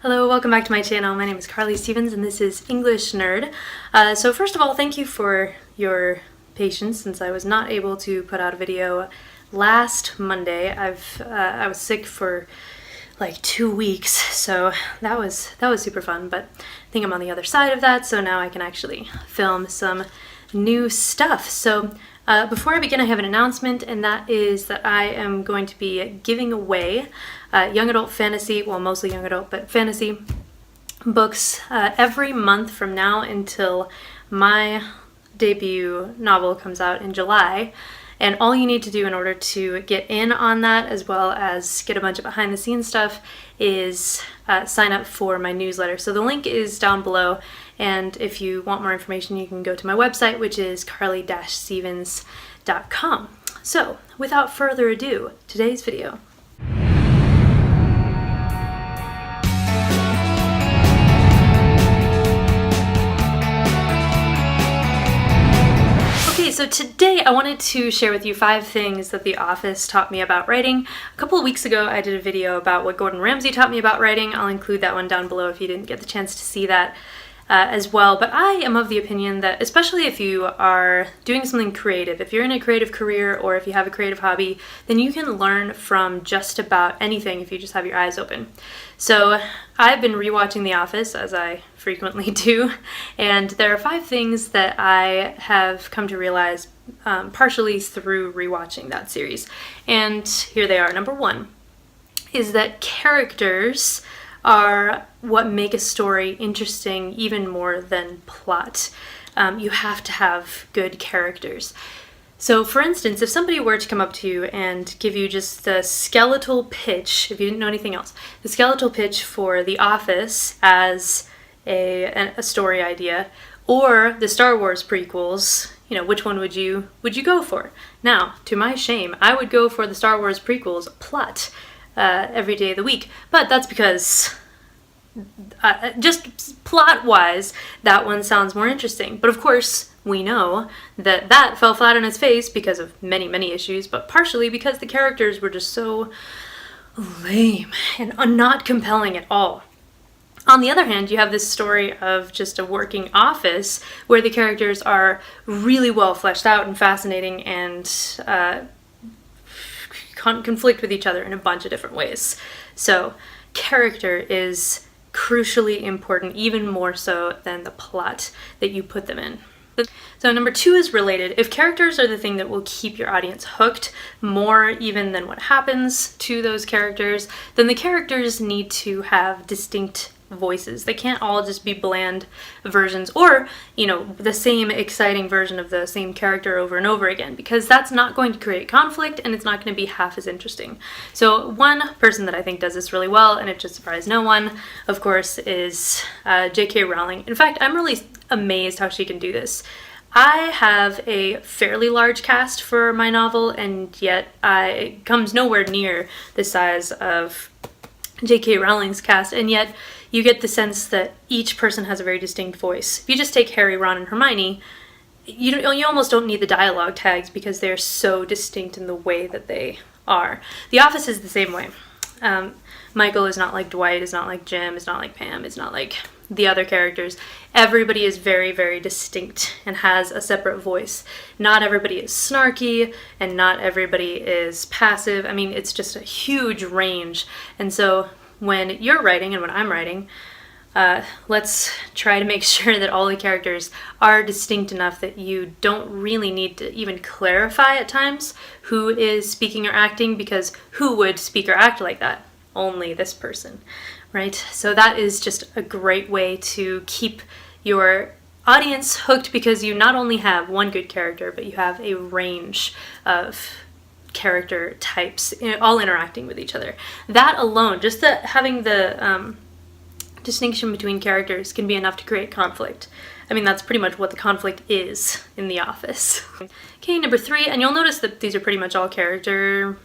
Hello, welcome back to my channel. My name is Carly Stevens and this is English Nerd. So first of all, thank you for your patience since I was not able to put out a video last Monday. I was sick for like 2 weeks, so that was super fun, but I think I'm on the other side of that, so now I can actually film some new stuff. So before I begin, I have an announcement, and that is that I am going to be giving away young adult fantasy, well, mostly young adult, but fantasy books every month from now until my debut novel comes out in July. And all you need to do in order to get in on that, as well as get a bunch of behind the scenes stuff, is sign up for my newsletter. So the link is down below, and if you want more information, you can go to my website, which is carly-stevens.com. So without further ado, today's video. So today I wanted to share with you 5 things that The Office taught me about writing. A couple of weeks ago I did a video about what Gordon Ramsay taught me about writing. I'll include that one down below if you didn't get the chance to see that as well. But I am of the opinion that, especially if you are doing something creative, if you're in a creative career or if you have a creative hobby, then you can learn from just about anything if you just have your eyes open. So I've been rewatching The Office, as I frequently do, and there are 5 things that I have come to realize partially through rewatching that series. And here they are. Number 1 is that characters are what make a story interesting even more than plot. You have to have good characters. So for instance, if somebody were to come up to you and give you just the skeletal pitch, if you didn't know anything else, the skeletal pitch for The Office as a story idea, or the Star Wars prequels, you know, which one would you go for? Now, to my shame, I would go for the Star Wars prequels plot every day of the week, but that's because just plot-wise, that one sounds more interesting. But of course, we know that that fell flat on its face because of many, many issues, but partially because the characters were just so lame and not compelling at all. On the other hand, you have this story of just a working office where the characters are really well fleshed out and fascinating and conflict with each other in a bunch of different ways. So character is crucially important, even more so than the plot that you put them in. So number 2 is related. If characters are the thing that will keep your audience hooked more even than what happens to those characters, then the characters need to have distinct voices. They can't all just be bland versions or, you know, the same exciting version of the same character over and over again, because that's not going to create conflict and it's not going to be half as interesting. So one person that I think does this really well, and it should surprise no one, of course, is J.K. Rowling. In fact, I'm really amazed how she can do this. I have a fairly large cast for my novel, and yet it comes nowhere near the size of J.K. Rowling's cast, and yet you get the sense that each person has a very distinct voice. If you just take Harry, Ron, and Hermione, you almost don't need the dialogue tags because they're so distinct in the way that they are. The Office is the same way. Michael is not like Dwight, is not like Jim, is not like Pam, is not like the other characters. Everybody is very, very distinct and has a separate voice. Not everybody is snarky, and not everybody is passive. I mean, it's just a huge range. And so when you're writing and when I'm writing, let's try to make sure that all the characters are distinct enough that you don't really need to even clarify at times who is speaking or acting, because who would speak or act like that? Only this person, right? So that is just a great way to keep your audience hooked, because you not only have one good character, but you have a range of character types all interacting with each other. That alone, just having the distinction between characters, can be enough to create conflict. I mean, that's pretty much what the conflict is in The Office. Okay, number 3, and you'll notice that these are pretty much all character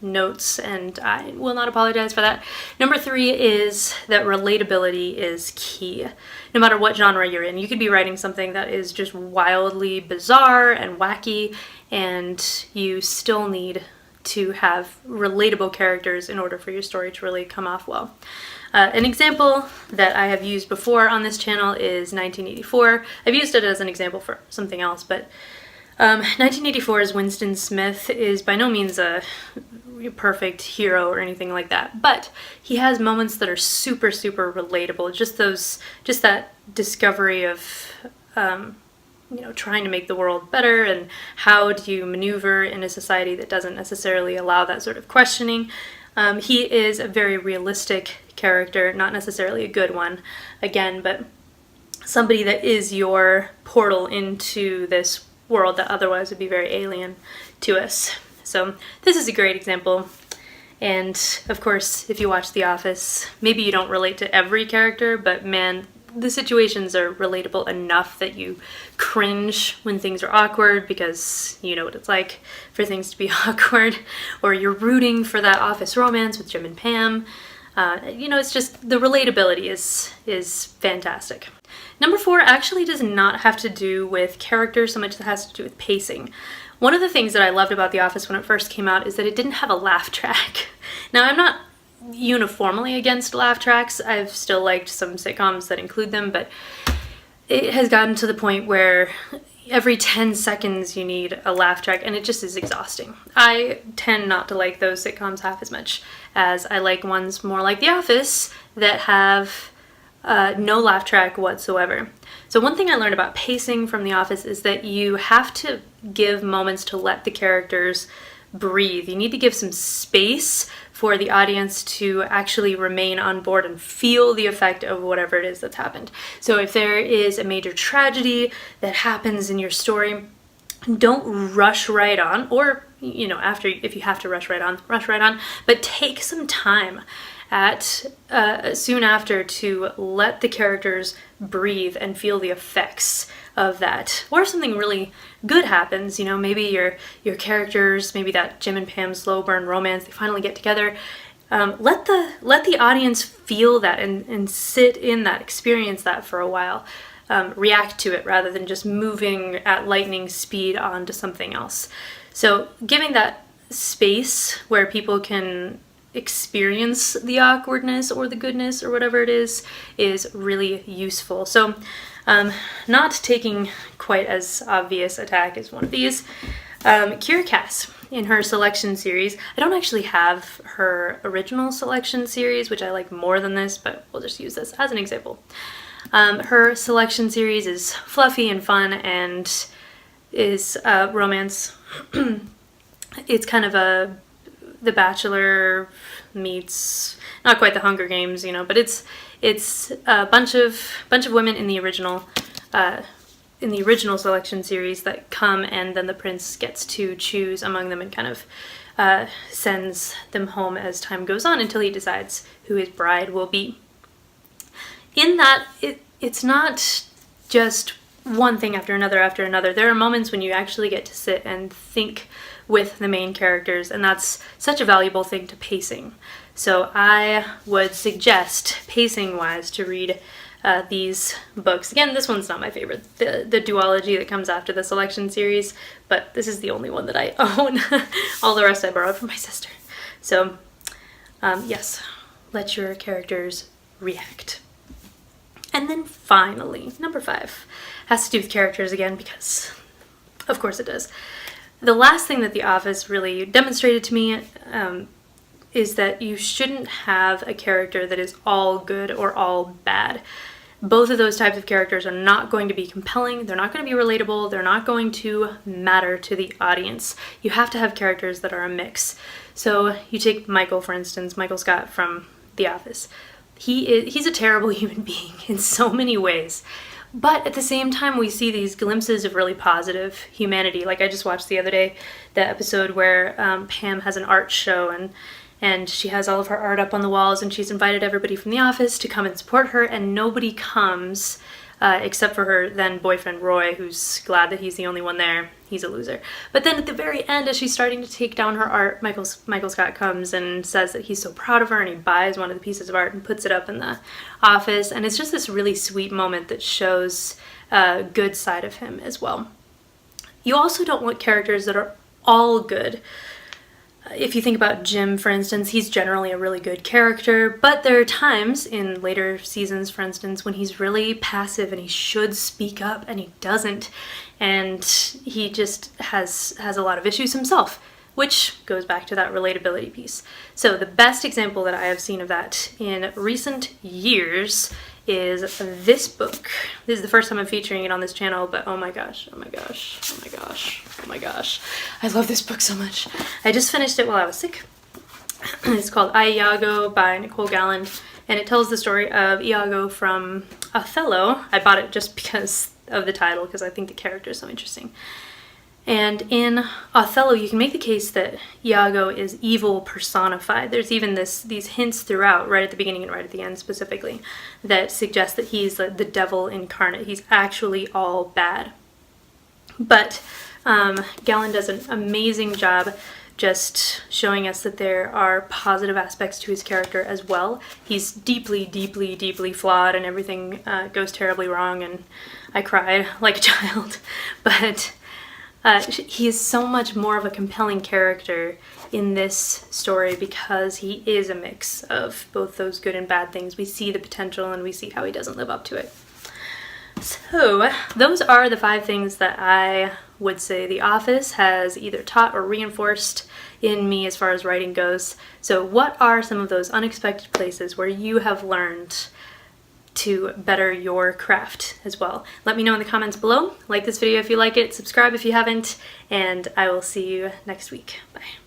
notes, and I will not apologize for that. Number 3 is that relatability is key. No matter what genre you're in, you could be writing something that is just wildly bizarre and wacky, and you still need to have relatable characters in order for your story to really come off well. An example that I have used before on this channel is 1984. I've used it as an example for something else, but 1984's Winston Smith is by no means a perfect hero or anything like that, but he has moments that are super, super relatable. Just that discovery of, trying to make the world better, and how do you maneuver in a society that doesn't necessarily allow that sort of questioning. He is a very realistic character, not necessarily a good one, again, but somebody that is your portal into this world that otherwise would be very alien to us. So this is a great example. And of course, if you watch The Office, maybe you don't relate to every character, but man, the situations are relatable enough that you cringe when things are awkward, because you know what it's like for things to be awkward, or you're rooting for that office romance with Jim and Pam. It's just, the relatability is fantastic. Number 4 actually does not have to do with character so much as it has to do with pacing. One of the things that I loved about The Office when it first came out is that it didn't have a laugh track. Now, I'm not uniformly against laugh tracks. I've still liked some sitcoms that include them, but it has gotten to the point where every 10 seconds you need a laugh track, and it just is exhausting. I tend not to like those sitcoms half as much as I like ones more like The Office that have no laugh track whatsoever. So one thing I learned about pacing from The Office is that you have to give moments to let the characters breathe. You need to give some space for the audience to actually remain on board and feel the effect of whatever it is that's happened. So if there is a major tragedy that happens in your story, don't rush right on, or if you have to rush right on, but take some time soon after to let the characters breathe and feel the effects of that. Or if something really good happens, maybe your characters, maybe that Jim and Pam slow burn romance, they finally get together. Let the audience feel that and sit in that, experience that for a while. React to it rather than just moving at lightning speed on to something else. So giving that space where people can experience the awkwardness or the goodness or whatever it is really useful. So not taking quite as obvious a tack as one of these. Kira Cass, in her selection series, I don't actually have her original selection series, which I like more than this, but we'll just use this as an example. Her selection series is fluffy and fun and is romance. It's kind of The Bachelor meets, not quite the Hunger Games, but it's a bunch of women in the original selection series that come, and then the prince gets to choose among them and kind of sends them home as time goes on until he decides who his bride will be. In that, it's not just one thing after another after another. There are moments when you actually get to sit and think with the main characters, and that's such a valuable thing to pacing. So I would suggest, pacing-wise, to read these books. Again, this one's not my favorite, the duology that comes after the selection series, but this is the only one that I own. All the rest I borrowed from my sister. So, yes, let your characters react. And then finally, number 5 has to do with characters again, because of course it does. The last thing that The Office really demonstrated to me is that you shouldn't have a character that is all good or all bad. Both of those types of characters are not going to be compelling, they're not going to be relatable, they're not going to matter to the audience. You have to have characters that are a mix. So you take Michael, for instance, Michael Scott from The Office. He's a terrible human being in so many ways. But at the same time, we see these glimpses of really positive humanity. Like I just watched the other day, the episode where Pam has an art show and she has all of her art up on the walls, and she's invited everybody from the office to come and support her, and nobody comes except for her then boyfriend Roy, who's glad that he's the only one there. He's a loser. But then at the very end, as she's starting to take down her art, Michael Scott comes and says that he's so proud of her, and he buys one of the pieces of art and puts it up in the office. And it's just this really sweet moment that shows a good side of him as well. You also don't want characters that are all good. If you think about Jim, for instance, he's generally a really good character, but there are times in later seasons, for instance, when he's really passive and he should speak up and he doesn't, and he just has a lot of issues himself, which goes back to that relatability piece. So the best example that I have seen of that in recent years is this book. This is the first time I'm featuring it on this channel, but oh my gosh, oh my gosh, oh my gosh, oh my gosh. I love this book so much. I just finished it while I was sick. It's called Iago by Nicole Galland, and it tells the story of Iago from Othello. I bought it just because of the title, because I think the character is so interesting. And in Othello, you can make the case that Iago is evil personified. There's even these hints throughout, right at the beginning and right at the end specifically, that suggest that he's the devil incarnate. He's actually all bad. But Galland does an amazing job just showing us that there are positive aspects to his character as well. He's deeply, deeply, deeply flawed, and everything goes terribly wrong, and I cried like a child. But he is so much more of a compelling character in this story because he is a mix of both those good and bad things. We see the potential and we see how he doesn't live up to it. So those are the 5 things that I would say The Office has either taught or reinforced in me as far as writing goes. So what are some of those unexpected places where you have learned to better your craft as well? Let me know in the comments below. Like this video if you like it, subscribe if you haven't, and I will see you next week. Bye.